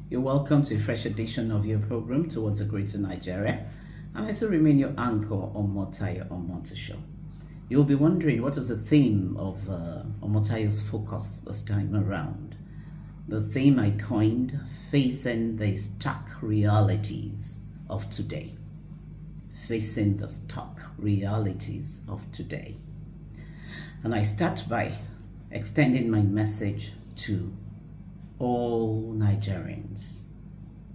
You're welcome to a fresh edition of your program Towards a Greater Nigeria. And I still remain your anchor Omotayo Omotosho. You'll be wondering what is the theme of Omotayo's focus this time around. The theme I coined, facing the stark realities of today. Facing the stark realities of today. And I start by extending my message to all Nigerians,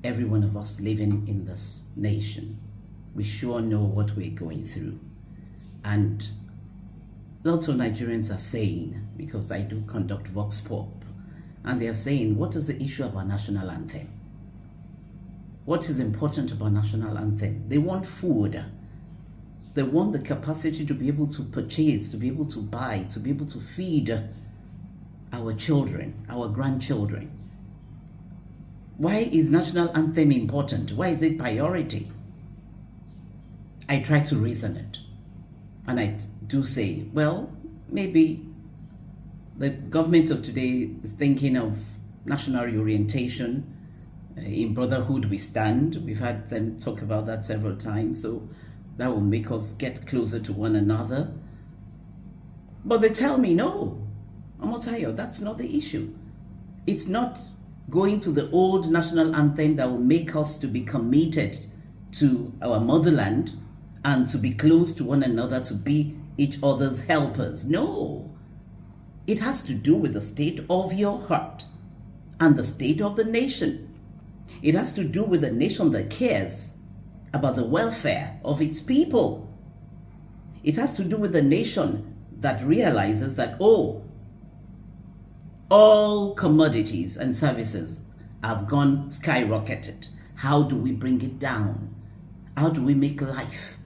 every one of us living in this nation. We sure know what we're going through. And lots of Nigerians are saying, because I do conduct Vox Pop, and they're saying, what is the issue of our national anthem? What is important about national anthem? They want food. They want the capacity to be able to purchase, to be able to buy, to be able to feed our children, our grandchildren. Why is national anthem important? Why is it priority? I try to reason it. And I do say, well, maybe the government of today is thinking of national reorientation. In brotherhood we stand. We've had them talk about that several times. So that will make us get closer to one another. But they tell me, no, Omotayo, that's not the issue. It's not going to the old national anthem that will make us to be committed to our motherland and to be close to one another, to be each other's helpers. No, it has to do with the state of your heart and the state of the nation. It has to do with a nation that cares about the welfare of its people. It has to do with a nation that realizes that, oh, all commodities and services have gone skyrocketed. How do we bring it down? How do we make life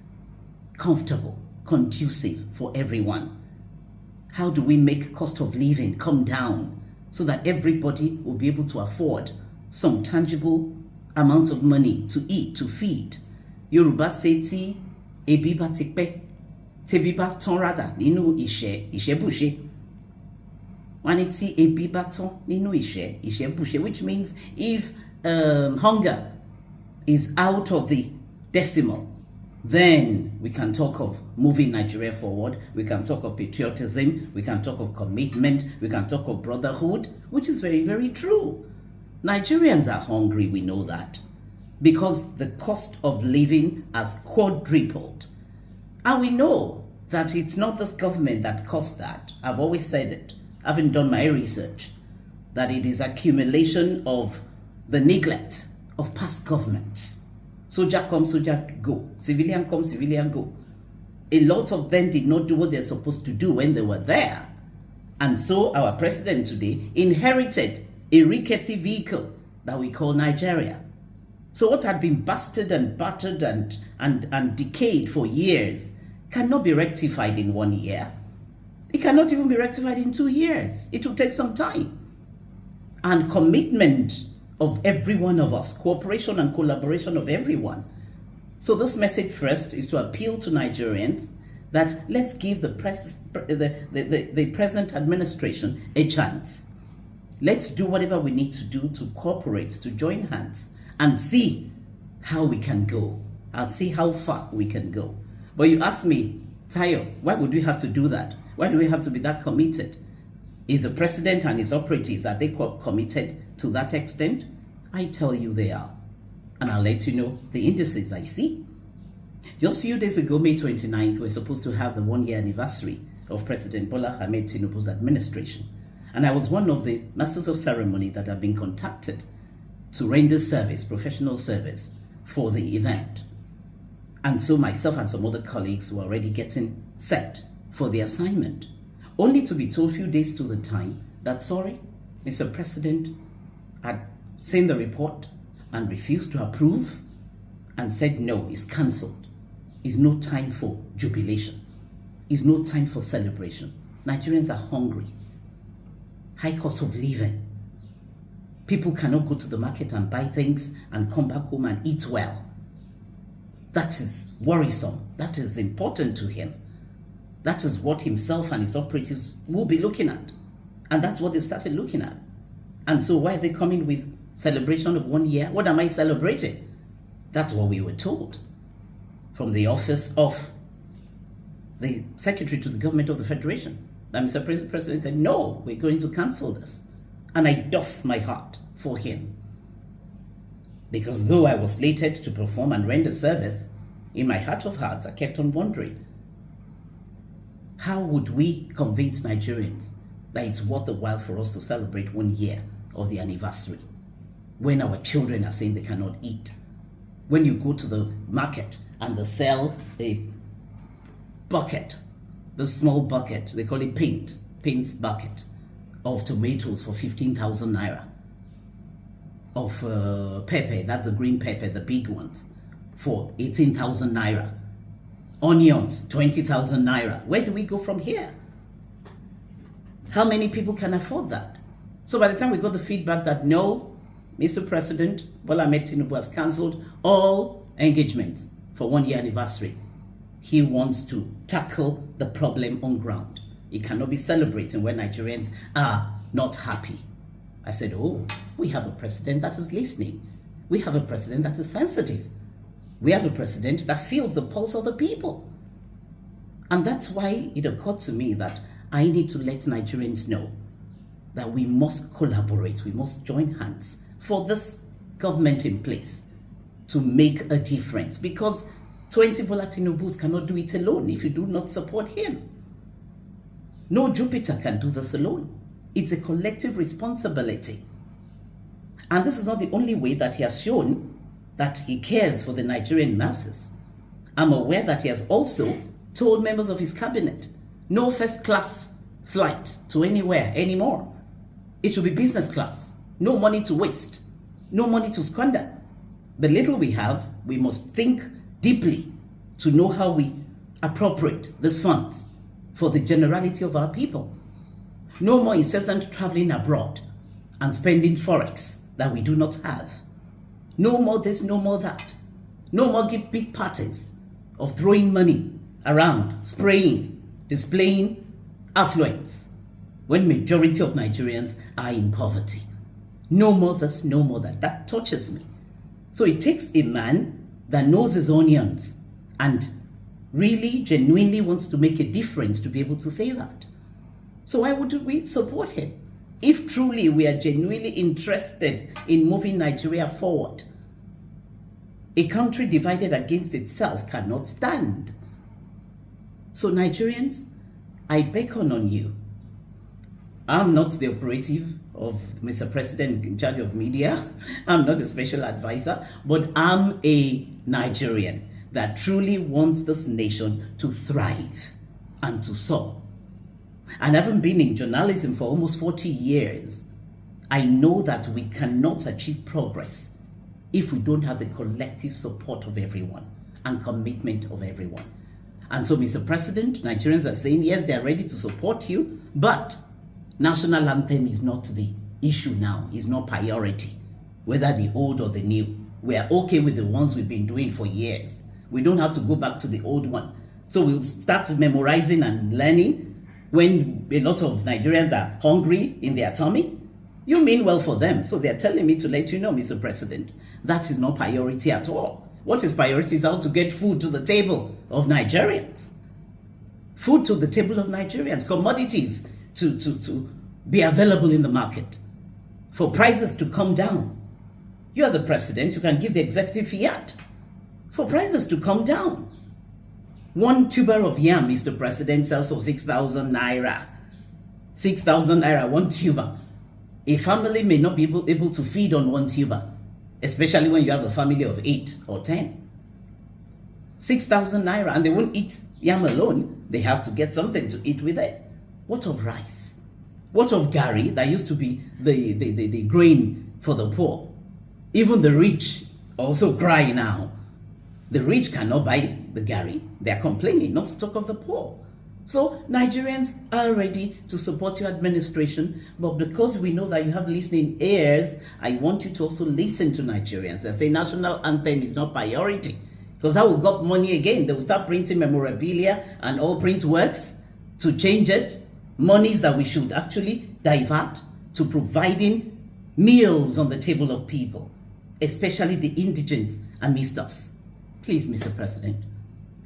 comfortable, conducive for everyone? How do we make cost of living come down so that everybody will be able to afford some tangible amount of money to eat, to feed? Yoruba say tí ebi bá ti pẹ́, tẹ́bí bá tán rather nínú ìṣẹ́bùṣe. When it's ebi bá tán nínú ìṣẹ́bùṣe, which means if hunger is out of the decimal, then we can talk of moving Nigeria forward. We can talk of patriotism. We can talk of commitment. We can talk of brotherhood, which is very, very true. Nigerians are hungry, we know that, because the cost of living has quadrupled. And we know that it's not this government that caused that. I've always said it, having done my research, that it is accumulation of the neglect of past governments. Soldier come, soldier go. Civilian come, civilian go. A lot of them did not do what they're supposed to do when they were there. And so our president today inherited a rickety vehicle that we call Nigeria. So what had been busted and battered and decayed for years cannot be rectified in 1 year. It cannot even be rectified in 2 years. It will take some time. And commitment of every one of us, cooperation and collaboration of everyone. So this message first is to appeal to Nigerians that let's give the present administration a chance. Let's do whatever we need to do to cooperate, to join hands, and see how we can go. I'll see how far we can go. But you ask me, Tayo, why would we have to do that? Why do we have to be that committed? Is the president and his operatives, are they committed to that extent? I tell you they are. And I'll let you know the indices I see. Just a few days ago, May 29th, we're supposed to have the 1-year anniversary of President Bola Ahmed Tinubu's administration. And I was one of the masters of ceremony that have been contacted to render service, professional service, for the event. And so myself and some other colleagues were already getting set for the assignment, only to be told a few days to the time that, sorry, Mr. President had seen the report and refused to approve and said, no, it's cancelled. It's no time for jubilation. It's no time for celebration. Nigerians are hungry. High cost of living. People cannot go to the market and buy things and come back home and eat well. That is worrisome. That is important to him. That is what himself and his operatives will be looking at. And that's what they've started looking at. And so why are they coming with Celebration of 1 year? What am I celebrating? That's what we were told from the office of the Secretary to the Government of the Federation. That Mr. President said, no, we're going to cancel this. And I doff my heart for him. Because though I was slated to perform and render service, in my heart of hearts, I kept on wondering, how would we convince Nigerians that it's worth the while for us to celebrate 1 year of the anniversary when our children are saying they cannot eat? When you go to the market and they sell a bucket, the small bucket, they call it paint's bucket of tomatoes for 15,000 naira, of pepper, that's the green pepper, the big ones, for 18,000 naira, onions, 20,000 naira. Where do we go from here? How many people can afford that? So by the time we got the feedback that no, Mr. President, Bola Ahmed Tinubu has cancelled all engagements for 1 year anniversary. He wants to tackle the problem on ground. He cannot be celebrating when Nigerians are not happy. I said, oh, we have a president that is listening. We have a president that is sensitive. We have a president that feels the pulse of the people. And that's why it occurred to me that I need to let Nigerians know that we must collaborate, we must join hands for this government in place to make a difference. Because 20 Bola Tinubus cannot do it alone if you do not support him. No Jupiter can do this alone. It's a collective responsibility. And this is not the only way that he has shown that he cares for the Nigerian masses. I'm aware that he has also told members of his cabinet, no first class flight to anywhere anymore. It should be business class. No money to waste. No money to squander. The little we have, we must think deeply to know how we appropriate these funds for the generality of our people. No more incessant traveling abroad and spending forex that we do not have. No more this, no more that. No more big parties of throwing money around, spraying, displaying affluence when majority of Nigerians are in poverty. No more this, no more that. That touches me. So it takes a man that knows his onions and really genuinely wants to make a difference to be able to say that. So why would we support him? If truly we are genuinely interested in moving Nigeria forward, a country divided against itself cannot stand. So Nigerians, I beckon on you. I'm not the operative of Mr. President in charge of media. I'm not a special advisor, but I'm a Nigerian that truly wants this nation to thrive and to soar. And having been in journalism for almost 40 years, I know that we cannot achieve progress if we don't have the collective support of everyone and commitment of everyone. And so, Mr. President, Nigerians are saying, yes, they are ready to support you, but national anthem is not the issue now, is not priority, whether the old or the new. We are okay with the ones we've been doing for years. We don't have to go back to the old one. So we'll start memorizing and learning when a lot of Nigerians are hungry in their tummy. You mean well for them. So they're telling me to let you know, Mr. President, that is not priority at all. What is priority is how to get food to the table of Nigerians. Food to the table of Nigerians, commodities to be available in the market, for prices to come down. You are the president, you can give the executive fiat for prices to come down. 1 tuber of yam, Mr. President, sells for 6,000 naira. 6,000 naira, 1 tuber. A family may not be able to feed on 1 tuber, especially when you have a family of 8 or 10. 6,000 naira, and they won't eat yam alone. They have to get something to eat with it. What of rice? What of gari that used to be the grain for the poor? Even the rich also cry now. The rich cannot buy the gari. They are complaining, not to talk of the poor. So Nigerians are ready to support your administration, but because we know that you have listening ears, I want you to also listen to Nigerians. They say national anthem is not priority, because that will got money again. They will start printing memorabilia and all print works to change it. Monies that we should actually divert to providing meals on the table of people, especially the indigent amidst us. Please, Mr. President,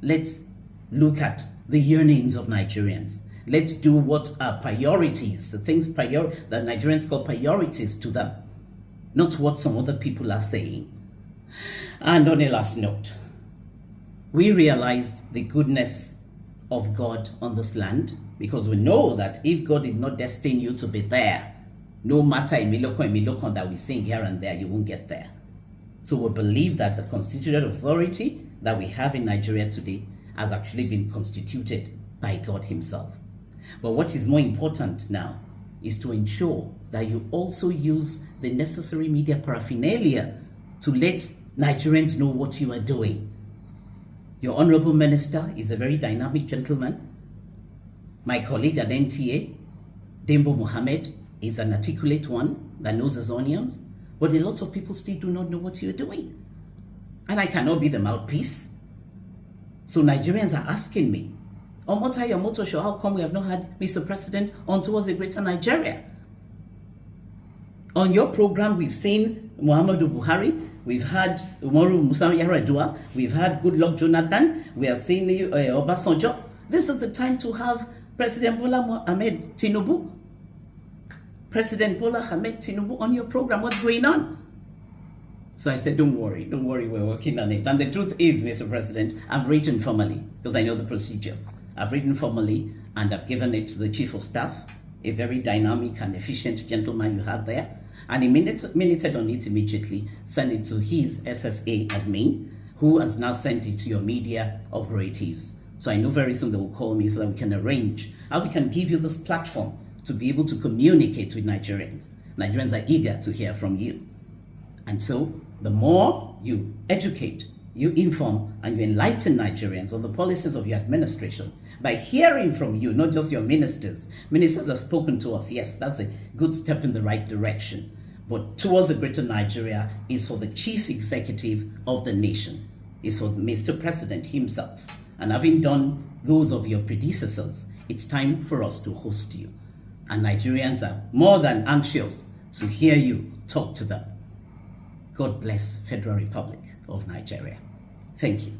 let's look at the yearnings of Nigerians. Let's do what are priorities, the things that Nigerians call priorities to them, not what some other people are saying. And on a last note, we realize the goodness of God on this land, because we know that if God did not destine you to be there, no matter Emiloko that we sing here and there, you won't get there. So we believe that the constituted authority that we have in Nigeria today has actually been constituted by God himself. But what is more important now is to ensure that you also use the necessary media paraphernalia to let Nigerians know what you are doing. Your honorable minister is a very dynamic gentleman. My colleague at NTA, Dembo Mohammed, is an articulate one that knows his onions. But a lot of people still do not know what you're doing. And I cannot be the mouthpiece. So Nigerians are asking me, Omotayo Omotosho, how come we have not had Mr. President on Towards a Greater Nigeria? On your program, we've seen Muhammadu Buhari, we've had Umaru Musa Yar'Adua, we've had Goodluck Jonathan, we have seen Obasanjo. This is the time to have President Bola Ahmed Tinubu. President Bola Ahmed Tinubu on your program. What's going on? So I said, don't worry, we're working on it. And the truth is, Mr. President, I've written formally, because I know the procedure. I've written formally, and I've given it to the Chief of Staff, a very dynamic and efficient gentleman you have there. And he minuted on it immediately, sent it to his SSA admin, who has now sent it to your media operatives. So I know very soon they will call me so that we can arrange how we can give you this platform to be able to communicate with Nigerians. Nigerians are eager to hear from you. And so the more you educate, you inform, and you enlighten Nigerians on the policies of your administration by hearing from you, not just your ministers. Ministers have spoken to us. Yes, that's a good step in the right direction. But Towards a Greater Nigeria is for the chief executive of the nation. It's for Mr. President himself. And having done those of your predecessors, it's time for us to host you. And Nigerians are more than anxious to hear you talk to them. God bless Federal Republic of Nigeria. Thank you.